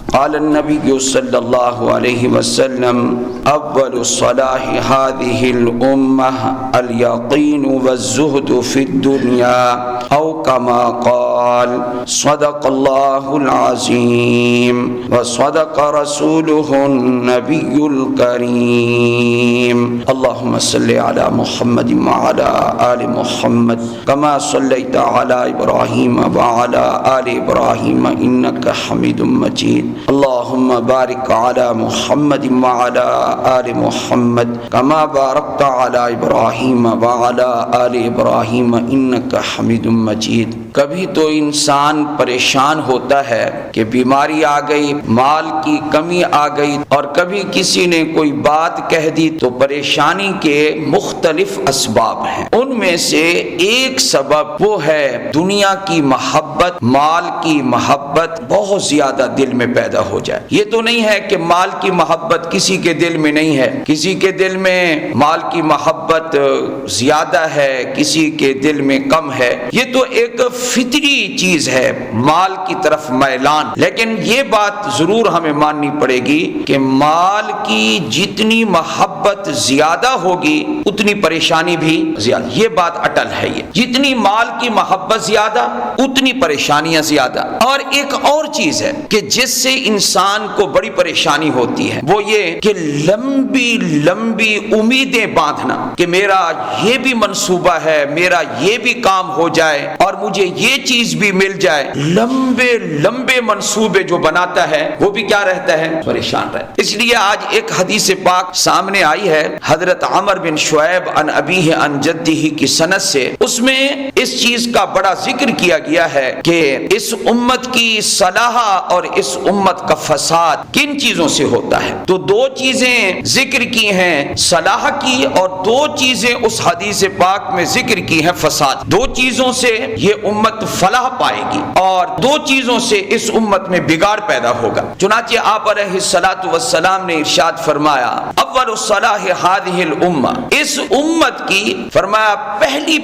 قال النبي صلى الله عليه وسلم اول صلاح هذه الامه اليقين والزهد في الدنيا او كما قال صدق الله العظيم وصدق رسوله النبي الكريم اللهم صل على محمد وعلى آل محمد كما صليت على إبراهيم وعلى آل إبراهيم إنك حميد مجيد اللهم بارك على محمد وعلى آل محمد كما باركت على إبراهيم وعلى آل إبراهيم إنك حميد مجيد. کبھی تو انسان پریشان ہوتا ہے کہ بیماری آ گئی، مال کی کمی آ گئی، اور کبھی کسی نے کوئی بات کہہ دی تو پریشانی کے مختلف اسباب ہیں. ان میں سے ایک سبب وہ ہے دنیا کی محبت، مال کی محبت بہت زیادہ دل میں پیدا ہو جائے. یہ تو نہیں ہے کہ مال کی محبت کسی کے دل میں نہیں ہے، کسی کے دل میں مال کی محبت زیادہ ہے، کسی کے دل میں کم ہے. یہ تو ایک فطری چیز ہے، مال کی طرف میلان. لیکن یہ بات ضرور ہمیں ماننی پڑے گی کہ مال کی جتنی محبت زیادہ ہوگی اتنی پریشانی بھی زیادہ. یہ بات اٹل ہے. یہ جتنی مال کی محبت زیادہ اتنی پریشانیاں زیادہ. اور ایک اور چیز ہے کہ جس سے انسان کو بڑی پریشانی ہوتی ہے، وہ یہ کہ لمبی لمبی امیدیں باندھنا کہ میرا یہ بھی منصوبہ ہے، میرا یہ بھی کام ہو جائے اور مجھے یہ چیز بھی مل جائے. لمبے لمبے منصوبے جو بناتا ہے وہ بھی کیا رہتا ہے؟ پریشان رہتا ہے. اس لیے آج ایک حدیث پاک سامنے آئی ہے حضرت عمر بن شعیب عن ابیہ عن جدہ کی سند سے. اس میں اس چیز کا بڑا ذکر کیا گیا ہے کہ اس امت کی صلاح اور اس امت کا فساد کن چیزوں سے ہوتا ہے. تو دو چیزیں ذکر کی ہیں، صلاح کی، اور دو چیزیں اس حدیث پاک میں ذکر کی ہیں، فساد. دو چیزوں سے یہ امت فلاح پائے گی اور دو چیزوں سے اس امت میں بگاڑ پیدا ہوگا. چنانچہ آپ علیہ الصلوۃ والسلام نے ارشاد فرمایا اول صلاح هذه الامہ، اس امت کی فرمایا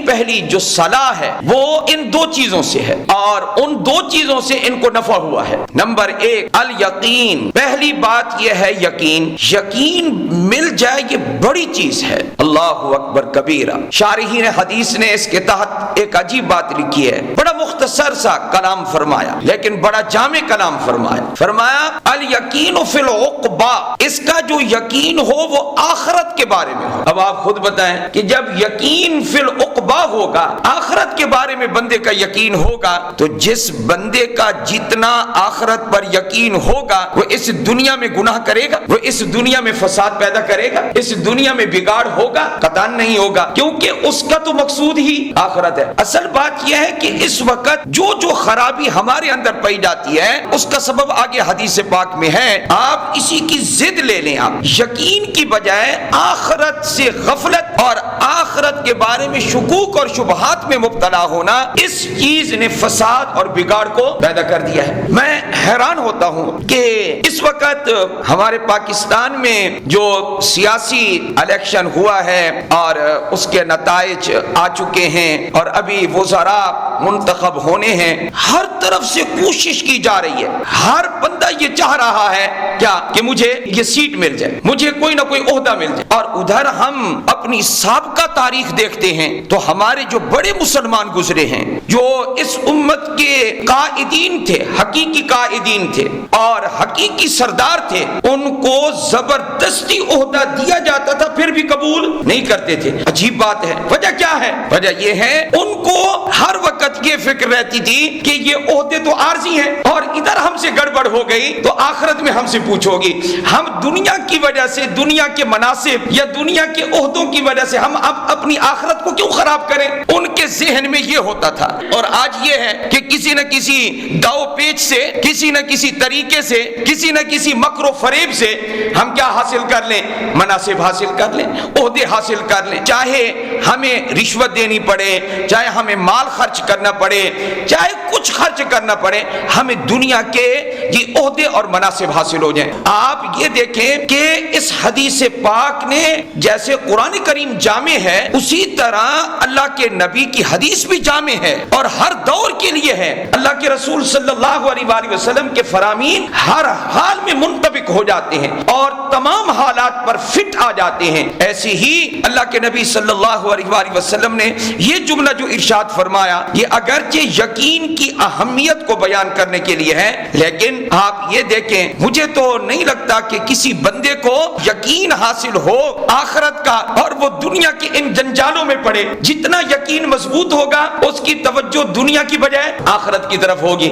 پہلی جو صلاح ہے وہ ان دو چیزوں سے ہے، اور ان دو چیزوں سے ان کو نفع ہوا ہے. نمبر ایک الیقین، پہلی بات یہ ہے یقین. یقین مل جائے یہ بڑی چیز ہے. اللہ اکبر کبیرہ. شارحین حدیث نے اس کے تحت ایک عجیب بات لکھی ہے، بڑا مختصر سا کلام فرمایا لیکن بڑا جامع کلام فرمایا الیقین فی العقبہ، اس کا جو یقین ہو وہ آخرت کے بارے میں ہو. اب آپ خود بتائیں کہ جب یقین فی العقبہ ہوگا، آخرت کے بارے میں بندے کا یقین ہوگا، تو جس بندے کا جتنا آخرت پر یقین ہوگا وہ اس دنیا میں گناہ کرے گا، وہ اس دنیا میں فساد پیدا کرے گا، اس دنیا میں بگاڑ ہوگا؟ قطعاً نہیں ہوگا، کیونکہ اس کا تو مقصود ہی آخرت ہے. اصل بات یہ ہے کہ اس وقت جو خرابی ہمارے اندر پائی جاتی ہے اس کا سبب آگے حدیث پاک میں ہے. آپ اسی کی ضد لے لیں، آپ یقین کی بجائے آخرت سے غفلت اور آخرت کے بارے میں شکوک اور شبہات میں مبتلا ہونا، اس چیز نے فساد اور بگاڑ کو پیدا کر دیا ہے. میں حیران ہوتا ہوں کہ اس وقت ہمارے پاکستان میں جو سیاسی الیکشن ہوا ہے اور اس کے نتائج آ چکے ہیں اور ابھی وزراء منتخب ہونے ہیں، ہر طرف سے کوشش کی جا رہی ہے. ہر بندہ یہ چاہ رہا ہے کیا کہ مجھے یہ سیٹ مل جائے، مجھے کوئی نہ کوئی عہدہ مل جائے. اور ادھر ہم اپنی سابقہ تاریخ دیکھتے ہیں تو ہمارے جو بڑے مسلمان گزرے ہیں، جو اس امت کے قائدین تھے، حقیقی قائدین تھے اور حقیقی سردار تھے، ان کو زبردستی عہدہ دیا جاتا تھا پھر بھی قبول نہیں کرتے تھے. عجیب بات ہے. وجہ کیا ہے؟ وجہ یہ ہے ان کو ہر وقت یہ فکر رہتی تھی کہ یہ عہدے تو عارضی ہیں اور ادھر ہم سے گڑبڑ ہو گئی تو آخرت میں ہم سے پوچھو گی. ہم دنیا کی وجہ سے، دنیا کے مناصب یا دنیا کے عہدوں کی وجہ سے ہم اب اپنی آخرت کو کیوں خراب کریں؟ ان کے ذہن میں یہ ہوتا تھا. اور آج یہ ہے کہ کسی نہ کسی داؤ پیچ سے، کسی نہ کسی طریقے سے، کسی نہ کسی مکر و فریب سے ہم کیا حاصل کر لیں؟ مناصب حاصل کر لیں، عہدے حاصل کر لیں، چاہے ہمیں رشوت دینی پڑے، چاہے ہمیں مال خرچ کرنا پڑے، چاہے کچھ خرچ کرنا پڑے، ہمیں دنیا کے یہ عہدے اور مناصب حاصل ہو جائیں۔ آپ یہ دیکھیں کہ اس حدیث پاک نے جیسے قرآن کریم جامع ہے، اسی طرح اللہ کے نبی کی حدیث بھی جامع ہے اور ہر دور کے لیے ہے۔ اللہ کے رسول صلی اللہ علیہ وآلہ وسلم کے فرامین ہر حال میں منطبق ہو جاتے ہیں اور تمام حالات پر فٹ آ جاتے ہیں۔ ایسے ہی اللہ کے نبی صلی اللہ علیہ وآلہ وسلم نے یہ جملہ جو ارشاد فرمایا، یہ اگرچہ یقین کی اہمیت کو بیان کرنے کے لیے ہے، لیکن آپ یہ دیکھیں، مجھے تو نہیں لگتا کہ کسی بندے کو یقین حاصل ہو آخرت کا اور وہ دنیا کے ان جنجالوں میں پڑے۔ جتنا یقین مضبوط ہوگا اس کی توجہ دنیا کی بجائے آخرت کی طرف ہوگی۔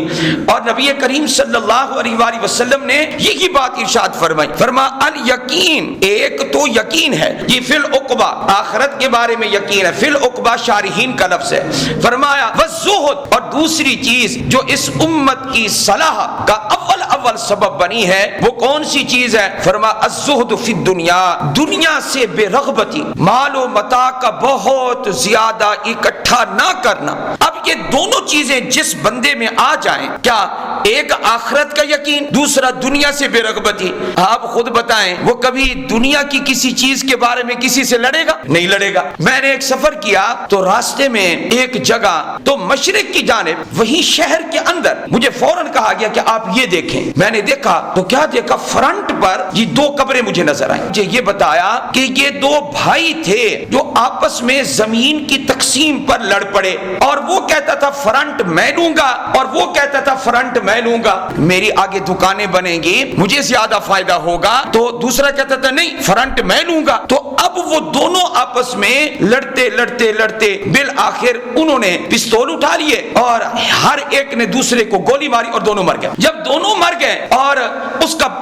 اور نبی کریم صلی اللہ علیہ وآلہ وسلم نے یہی بات ارشاد فرمائی، الیقین، ایک تو یقین ہے، یہ فی العقبہ آخرت کے بارے میں یقین ہے، فی العقبہ شارحین کا لفظ ہے۔ فرمایا والزہد، اور دوسری چیز جو اس امت کی صلاح کا اول سبب بنی ہے وہ کون سی چیز ہے؟ فرمایا الزہد فی الدنیا، دنیا سے بے رغبتی، مال و متاع کا بہت زیادہ اکٹھا نہ کرنا۔ اب یہ دونوں چیزیں جس بندے میں آ جائیں، کیا ایک آخرت کا یقین، دوسرا دنیا سے بے رغبتی، آپ خود بتائیں وہ کبھی دنیا کی کسی چیز کے بارے میں کسی سے لڑے گا؟ نہیں لڑے گا۔ میں نے ایک سفر کیا تو راستے میں ایک جگہ تو مشرق کی جانب، وہیں شہر کے اندر مجھے فوراً کہا گیا کہ آپ یہ دیکھیں۔ میں نے دیکھا تو کیا دیکھا، فرنٹ پر یہ دو قبریں مجھے نظر آئیں۔ مجھے یہ بتایا کہ یہ دو بھائی تھے جو آپس میں زمین کی تقسیم پر لڑ پڑے، اور وہ کہتا تھا فرنٹ میں لوں گا اور وہ کہتا تھا فرنٹ میں لوں گا، میری آگے دکانیں بنیں گی، مجھے زیادہ فائدہ ہوگا، تو دوسرا کہتا تھا نہیں فرنٹ میں لوں گا۔ تو اب وہ دونوں آپس میں لڑتے لڑتے لڑتے بالآخر انہوں نے پستول اٹھا لیے اور ہر ایک نے دوسرے کو گولی ماری اور دونوں مر گئے۔ جب دونوں مر گئے اور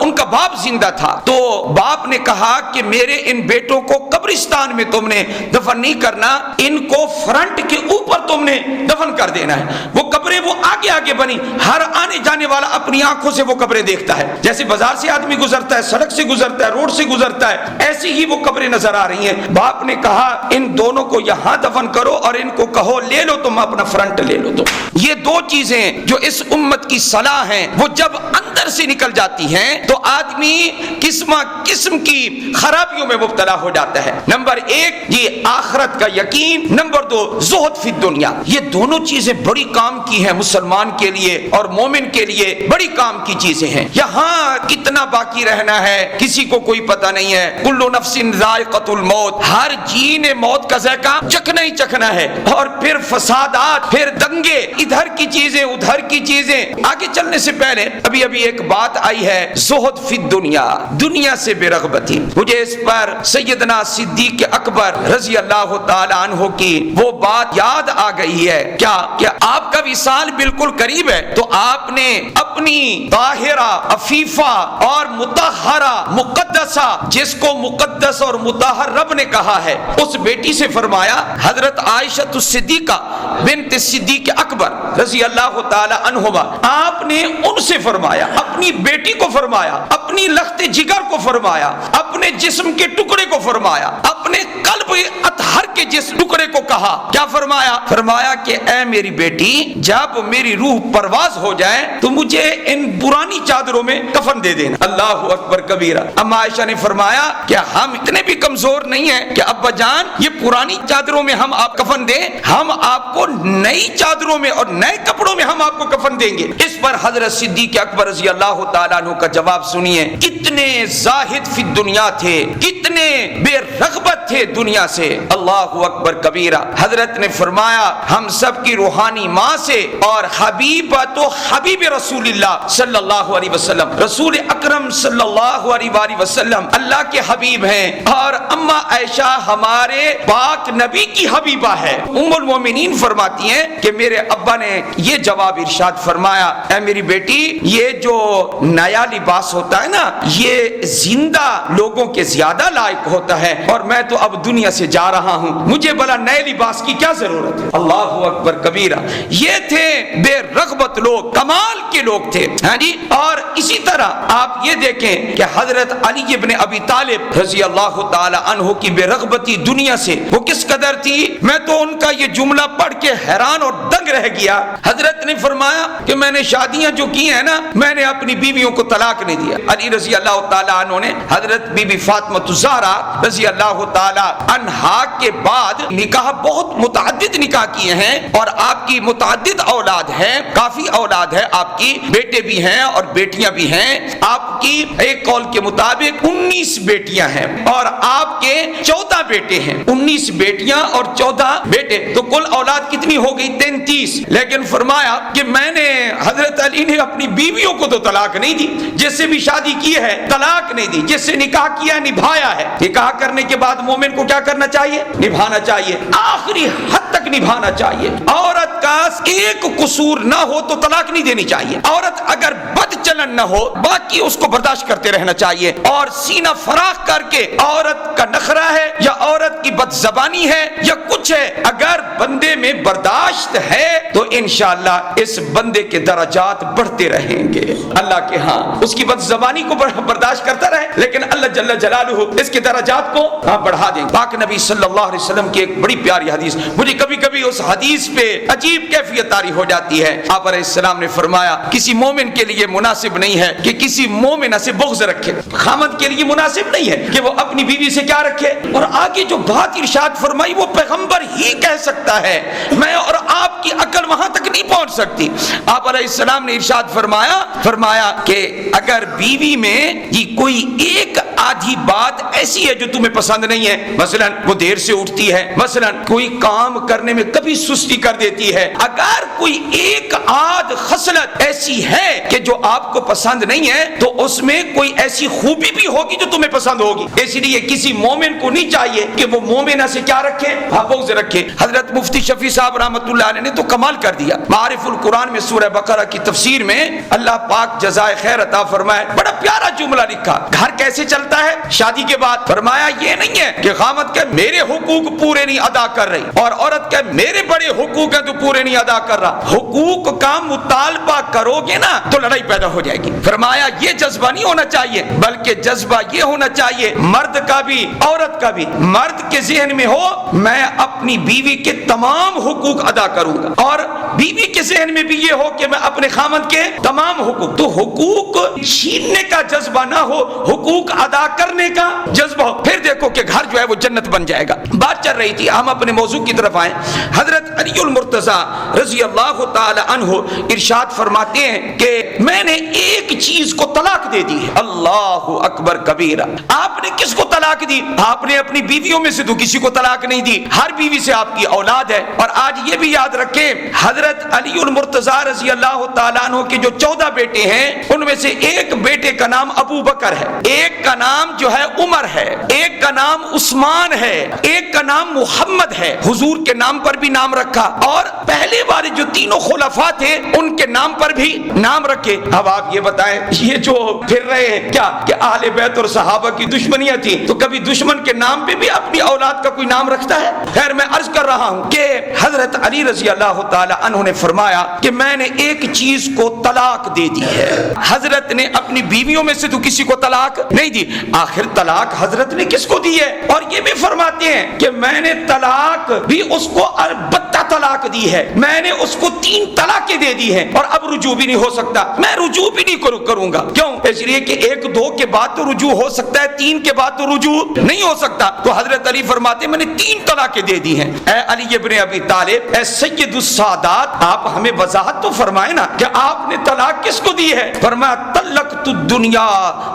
ان کا باپ زندہ تھا تو باپ نے کہا کہ میرے ان بیٹوں کو قبرستان میں تم نے دفن نہیں کرنا، ان کو فرنٹ کے اوپر تم نے دفن کر دینا ہے۔ وہ قبریں وہ آگے آگے بنی، ہر آنے جانے والا اپنی آنکھوں سے وہ قبریں دیکھتا ہے، جیسے بازار سے آدمی گزرتا ہے، سڑک سے گزرتا ہے، روڈ سے گزرتا ہے، ایسی ہی وہ قبریں نظر آ رہی ہیں۔ باپ نے کہا ان دونوں کو یہاں دفن کرو اور ان کو کہو لے لو تم اپنا فرنٹ لے لو۔ تو یہ دو چیزیں جو اس امت کی صلاح ہیں وہ جب اندر سے نکل جاتی ہیں تو آدمی قسم کی خرابیوں میں مبتلا ہو جاتا ہے۔ نمبر ایک یہ آخرت کا یقین، نمبر دو زہد فی الدنیا۔ یہ دونوں چیزیں بڑی کام کی ہیں مسلمان کے لیے اور مومن کے لیے، بڑی کام کی چیزیں ہیں۔ یہاں کتنا باقی رہنا ہے کسی کو کوئی پتہ نہیں ہے۔ کل نفس ذائقۃ الموت، ہر جی نے موت کا ذائقہ چکھنا ہی چکھنا ہے۔ اور پھر فسادات، پھر دنگے، ادھر کی چیزیں ادھر کی چیزیں۔ آگے چلنے سے پہلے ابھی ایک بات آئی ہے، زہد فی الدنیا، دنیا سے بے رغبتی۔ مجھے اس پر سیدنا صدیق اکبر رضی اللہ تعالی عنہ کی وہ بات یاد آ گئی ہے۔ کیا کہ آپ کا وصال بالکل قریب ہے تو آپ نے اپنی طاہرہ، عفیفہ اور مطہرہ، مقدسہ، جس کو مقدس اور مطہر رب نے کہا ہے، اس بیٹی سے فرمایا، حضرت عائشہ الصدیقہ بنت صدیق اکبر رضی اللہ تعالی عنہما، آپ نے ان سے فرمایا، اپنی بیٹی کو فرمایا، اپنی لخت جگر کو فرمایا، اپنے جسم کے ٹکڑے کو فرمایا، اپنے قلب اطہر کے جس ٹکڑے کو کہا، کیا فرمایا؟ فرمایا کہ اے میری بیٹی، جب میری روح پرواز ہو جائے تو مجھے ان پرانی چادروں میں کفن دے دینا۔ اللہ اکبر کبیرہ۔ اما عائشہ نے فرمایا کہ ہم اتنے بھی کمزور نہیں ہیں کہ ابا جان یہ پرانی چادروں میں ہم آپ کفن دیں، ہم آپ کو نئی چادروں میں اور نئے کپڑوں میں ہم آپ کو کفن دیں گے۔ اس پر حضرت صدیق اکبر رضی اللہ تعالیٰ عنہ کا جواب سنیے، کتنے زاہد فی دنیا تھے، کتنے بے رغبت تھے دنیا سے۔ اللہ اکبر کبیرہ۔ حضرت نے فرمایا ہم سب کی روحانی ماں سے اور حبیبہ تو حبیب رسول اللہ صلی اللہ علیہ وسلم، رسول اکرم صلی اللہ علیہ وآلہ وسلم اللہ کے حبیب ہیں، اور اما عائشہ ہمارے پاک نبی کی حبیبہ ہے۔ ام المومنین فرماتی ہیں کہ میرے ابا نے یہ جواب ارشاد فرمایا، اے میری بیٹی یہ جو نیا لباس ہوتا ہے نا یہ زندہ لوگوں کے زیادہ لائق ہوتا ہے، اور میں تو اب دنیا سے جا رہا ہوں، مجھے بلا نئے لباس کی کیا ضرورت ہے۔ اللہ اکبر کبیرہ۔ یہ تھے بے رغبت لوگ، کمال کے لوگ تھے، ہاں جی۔ اور اسی طرح آپ یہ دیکھیں کہ حضرت علی ابن ابی طالب رضی اللہ تعالی عنہ کی بے رغبتی دنیا سے وہ کس قدر تھی، میں تو ان کا یہ جملہ پڑھ کے حیران اور دنگ رہ گیا۔ حضرت نے فرمایا کہ میں نے شادیاں جو کی ہیں نا، میں نے اپنی بیویوں کو طلاق نہیں دیا۔ علی رضی اللہ تعالی عنہ نے حضرت بی بی فاطمہ الزہرا رضی اللہ تعالی عنہا کے بعد نکاح بہت متعدد نکاح کیے ہیں، اور آپ کی متعدد اولاد ہیں، کافی اولاد ہے آپ کی، بیٹے بھی ہیں اور بیٹیاں بھی ہیں۔ آپ کی ایک قول کے مطابق 19 بیٹیاں ہیں اور آپ کے 14 بیٹے ہیں۔ 19 بیٹیاں اور 14 بیٹے، تو کل اولاد کتنی ہو گئی؟ 33۔ لیکن فرمایا کہ میں نے حضرت علی نے اپنی بیویوں کو تو طلاق نہیں دی، جس سے بھی شادی کی ہے طلاق نہیں دی، جس سے نکاح کیا نبھایا ہے۔ نکاح کرنے کے بعد مومن کو کیا کرنا چاہیے؟ نبھانا چاہیے، آخری حد تک نبھانا چاہیے۔ عورت کا ایک قصور نہ ہو تو طلاق نہیں دینی چاہیے۔ عورت اگر بد چلن نہ ہو، باقی اس کو برداشت کرتے رہنا چاہیے، اور سینہ فراخ کر کے عورت کا نخرہ ہے یا عورت کی بد زبانی ہے یا کچھ ہے، اگر بندے میں برداشت ہے تو انشاءاللہ اس بندے کے درجات بڑھتے رہیں گے اللہ کے ہاں۔ اس کی بد زبانی کو برداشت کرتا رہے، لیکن اللہ جل جلالہ اس کے درجات کو بڑھا دیں۔ پاک نبی صلی اللہ علیہ وسلم کی ایک بڑی پیاری حدیث، مجھے کبھی کبھی اس حدیث پہ عجیب کیفیت طاری ہو جاتی ہے۔ آپ علیہ السلام نے فرمایا کسی مومن کے لیے مناسب نہیں ہے کہ کسی مومنہ سے بغض رکھے، خامد کے لیے مناسب نہیں ہے کہ وہ اپنی بیوی سے کیا رکھے، اور آگے جو بات ارشاد فرمائی وہ پیغمبر ہی کہہ سکتا ہے، میں اور آپ کی عقل وہاں تک نہیں پہنچ سکتی۔ آپ علیہ السلام نے ارشاد فرمایا کہ اگر بیوی میں یہ کوئی ایک آدھی بات ایسی ہے جو تمہیں پسند نہیں ہے، مثلا وہ دیر سے اٹھتی ہے، مثلا کوئی کام کرنے میں کبھی سستی کر دیتی ہے، اگر کوئی ایک آدھ خصلت ایسی ہے کہ جو آپ کو پسند نہیں ہے تو اس میں کوئی ایسی خوبی بھی ہوگی جو تمہیں پسند ہوگی۔ اس لیے کسی مومن کو نہیں چاہیے کہ وہ مومنہ سے کیا رکھے، بغض رکھے۔ حضرت مفتی شفیع صاحب رحمۃ اللہ علیہ نے تو کمال کر دیا، معارف القرآن میں سورہ بقرہ کی تفسیر میں اللہ پاک جزائے خیر عطا فرمائے، بڑا پیارا جملہ لکھا، گھر کیسے چلتا ہے شادی کے بعد۔ فرمایا یہ نہیں ہے کہ خامد کے میرے حقوق پورے نہیں ادا کر رہی اور عورت کے میرے بڑے حقوق ہیں تو پورے نہیں ادا کر رہا، حقوق کا مطالبہ کرو گے نا تو لڑائی پیدا ہو جائے گی۔ فرمایا یہ جذبہ نہیں ہونا چاہیے، بلکہ جذبہ یہ ہونا چاہیے مرد کا بھی عورت کا بھی، مرد کے ذہن میں ہو میں اپنی بیوی کے تمام حقوق ادا کروں گا، اور بیوی کے ذہن میں بھی یہ ہو کہ میں اپنے خامد کے تمام حقوق، تو حقوق چھیننے کا جذبہ نہ ہو، حقوق ادا کرنے کا جذبہ ہو، پھر دیکھو کہ گھر جو ہے وہ جنت بن جائے گا۔ بات چل رہی تھی، ہم اپنے موضوع کی طرف آئیں۔ حضرت علی المرتضی رضی اللہ تعالی عنہ ارشاد فرماتے ہیں کہ میں نے ایک چیز کو طلاق دے دی ہے۔ اللہ اکبر کبیرہ۔ آپ نے کس کو طلاق دی؟ آپ نے اپنی بیویوں میں سے تو کسی کو طلاق نہیں دی، ہر بیوی سے آپ کی اولاد ہے۔ اور آج یہ بھی یاد رکھیں حضرت علی المرتضی رضی اللہ تعالیٰ عنہ کے جو 14 بیٹے ہیں ان میں سے ایک بیٹے کا نام ابو بکر ہے، ایک کا نام جو ہے عمر ہے، ایک کا نام عثمان ہے، ایک کا نام محمد ہے۔ حضور کے نام پر بھی نام رکھا، اور پہلے والے جو تینوں خلفاء تھے ان کے نام پر بھی نام رکھے۔ اب آپ یہ بتائیں یہ جو پھر رہے ہیں کیا کہ اہل بیت اور صحابہ کی دشمنیاں تھی تو کبھی دشمن کے نام پہ بھی اپنی اولاد کا کوئی نام رکھتا ہے؟ خیر میں عرض کر رہا ہوں کہ حضرت علی رضی اللہ تعالی عنہ نے فرمایا کہ میں نے ایک چیز کو طلاق دے دی ہے۔ حضرت نے اپنی بیویوں میں سے تو کسی کو طلاق نہیں دی، آخر طلاق حضرت نے کس کو دی ہے؟ اور یہ بھی فرماتے ہیں کہ میں نے طلاق بھی اس کو البتہ طلاق دی ہے، میں نے اس کو 3 طلاقیں دے دی ہیں، اور اب رجوع بھی نہیں ہو سکتا، میں رجوع بھی نہیں کروں گا۔ کیوں؟ اس لیے کہ 1 2 کے بعد تو رجوع ہو سکتا ہے، 3 کے بعد تو رجوع نہیں ہو سکتا۔ تو حضرت علی فرماتے ہیں میں نے 3 طلاقیں دے دی ہیں۔ اے علی ابن ابی طالب، اے سید السادات، آپ ہمیں وضاحت تو فرمائیں نا کہ آپ نے طلاق کس کو دی ہے؟ فرمایا طلقت الدنیا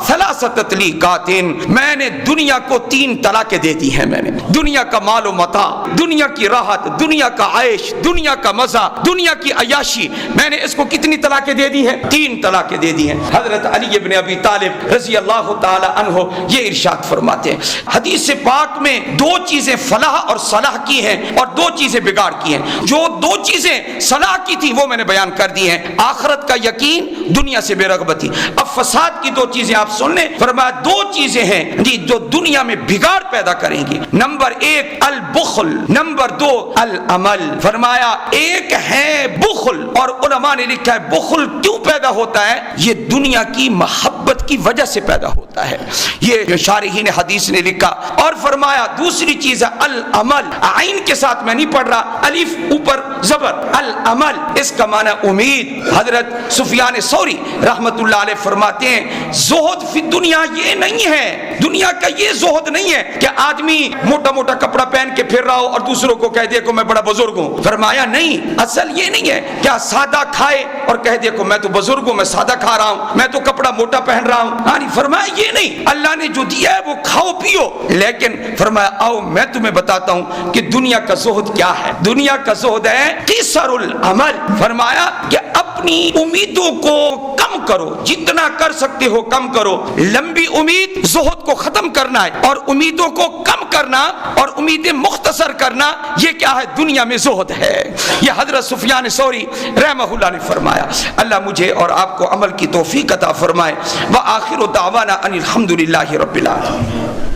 3 تطلیقات، میں نے دنیا کو 3 طلاقیں دے دی ہیں۔ میں نے دنیا کا مال و متاع، دنیا کی راحت، دنیا کا عیش، دنیا کا مزہ، دنیا کی عیاشی، میں نے اس کو کتنی طلاقیں دے دی ہیں؟ 3 طلاقیں دے دی ہیں۔ حضرت علی ابن ابی طالب رضی اللہ تعالی عنہ یہ ارشاد فرماتے ہیں حدیث پاک میں 2 چیزیں فلاح اور صلاح کی ہیں اور 2 چیزیں بگاڑ کی ہیں۔ جو 2 چیزیں صلاح کی تھی وہ میں نے بیان کر دی ہیں، آخرت کا یقین، دنیا سے بے رغبتی۔ اب فساد کی دو چیزیں آپ سن لیں. فرمایا دو چیزیں ہیں جی جو دنیا میں بگاڑ پیدا کریں گی. نمبر ایک البخل، نمبر دو العمل. فرمایا ایک ہے بخل، اور علماء نے لکھا ہے بخل کیوں پیدا ہوتا ہے؟ یہ دنیا کی محبت کی وجہ سے پیدا ہوتا ہے. یہ شارحین حدیث نے لکھا. اور فرمایا دوسری چیز ہے العمل، عین کے ساتھ میں نہیں پڑھ رہا، الف اوپر زبر، العمل اس کا معنی امید. حضرت سفیان ثوری رحمت اللہ علیہ فرماتے ہیں زہد فی دنیا یہ نہیں ہے، دنیا کا یہ زہد نہیں ہے کہ آدمی موٹا موٹا کپڑا پہن کے پھر رہا ہو اور دوسروں کو کہہ دے کہ میں بڑا بزرگ ہوں. فرمایا نہیں، اصل یہ نہیں ہے کیا سادہ کھائے اور کہہ دے کہ میں تو بزرگ ہوں، میں سادہ کھا رہا ہوں، میں تو کپڑا موٹا پہن رہا ہوں. ہاں فرمایا یہ نہیں، اللہ نے جو دیا ہے وہ کھاؤ پیو، لیکن فرمایا آؤ میں تمہیں بتاتا ہوں کہ دنیا کا زہد کیا ہے. دنیا کا زہد ہے قصر العمل. فرمایا کہ اپنی امیدوں کو کم کرو، جتنا کر سکتے ہو کم کرو. لمبی امید زہد کو ختم کرنا ہے، اور امیدوں کو کم کرنا اور امیدیں مختصر کرنا یہ کیا ہے؟ دنیا میں زہد ہے. یہ حضرت سفیان ثوری رحمہ اللہ نے فرمایا. اللہ مجھے اور آپ کو عمل کی توفیق عطا فرمائے. وآخر دعوانا ان الحمد للہ رب العالمین.